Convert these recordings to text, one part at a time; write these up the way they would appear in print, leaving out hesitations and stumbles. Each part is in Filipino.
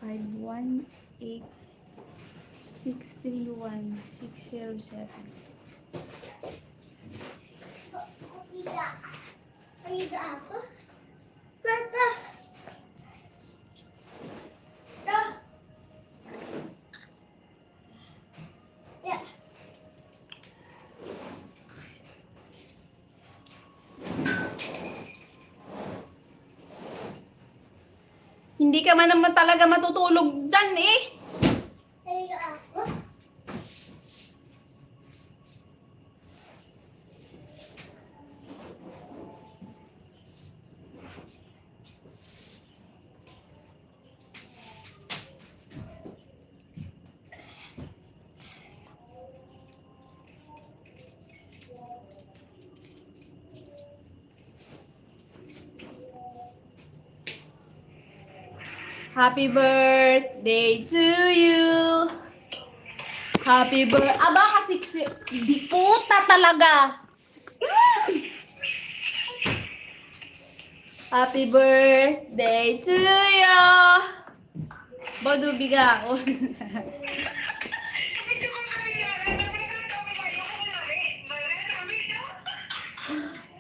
518-631-607. Ayuda ako. Bata. Yeah. Hindi ka man naman talaga matutulog dyan eh. Ayuda ako. Happy birthday to you. Happy birthday. Aba, kasi di puta talaga. Happy birthday to you. Bodo biga ako.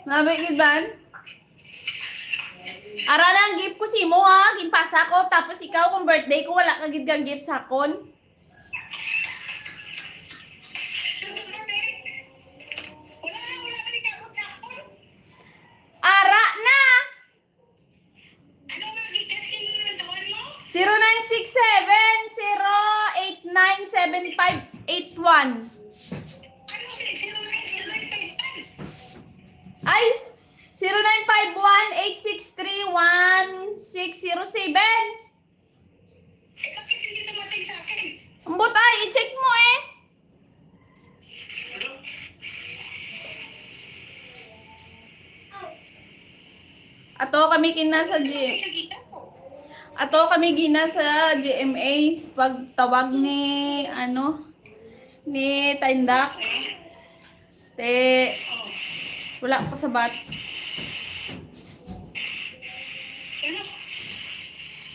Nabigid ban? Ara lang gift ko si mo ha, ginpasa ko, tapos ikaw kung birthday ko wala ka gid kang gift sa kon. Ara na. 0967-0897581. Ay, 0951-863-1607. Bakit hindi dumating sa akin? Ambot ay, i-check mo eh. Ato kami kina sa Nakikita ko. Ato kami gina sa GMA pagtawag ni ni Tindak. Te wala ko sa bat. Ano?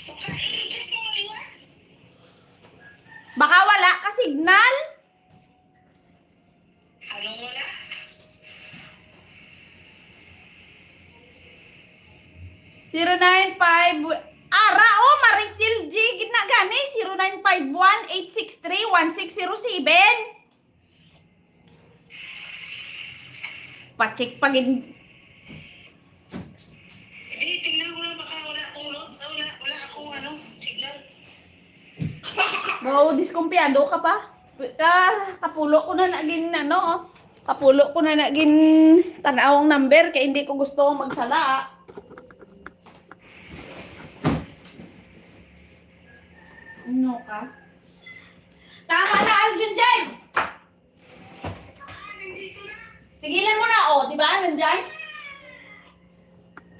Baka i-check mo iwan. Baka wala ka signal. Anong wala? Zero nine five Ara oh Marisil G ginagani 0951-863-1607. Pa-check pagin. Hindi, tingnan ko lang baka wala akong signal. Bro, diskumpiyado ka pa. Kapulo ko na naging kapulo ko na naging tanawang number kaya hindi ko gusto magsala. Ano ka? Tama na, Aljun dyan! Nandito na. Tigilan mo na, di ba? Nandyan?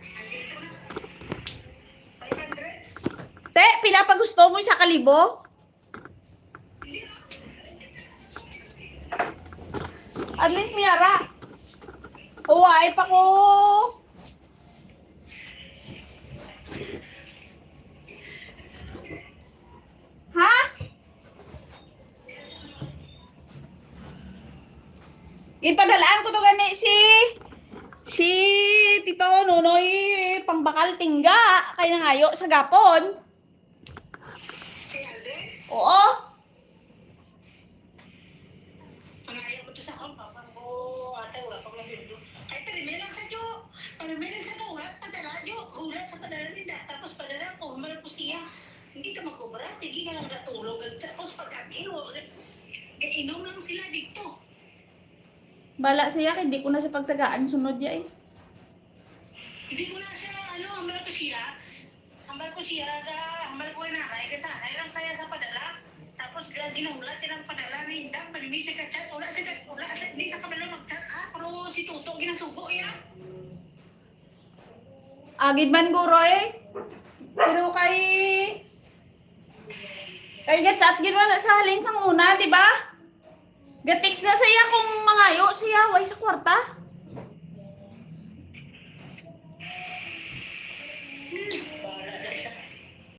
Nandito na. 500? Te, pinapagusto mo sa kalibo? At least miyara. Huwag pa ko. Ha? Ipadalaan ko to gani si Tito Nonoy pangbakal tingga kay nangayo sa gapon. Si Aldrin? Oo. Pangayaw ko to sa akong papa ko. Ate, wala pang labindo. Ay, parimilang sa Jo. Parimilang sa ulat. Padala Jo. Ulat sa padala nila. Tapos padala ko. Humarap ko siya. Hindi ka magkubra. Sige ka lang natulog. Tapos pag-amiwo. Inom lang sila dito. Bala siya, hindi ko na sa pagtagaan sunod ya eh. Hindi ko na siya, hambal ko siya. Hambal ko yung nanay. Kasi lang saya sa padala. Tapos ginulat ng padala na hindang. Palimi siya ka-chat. Hindi sa kabalo mag-chat. Pero si Tuto ginasugo yan. Agid man guro eh. Pero kay chat gid wala sa halin sang una, di ba? Gatix na saya kung mangayo siya way sa kwarta.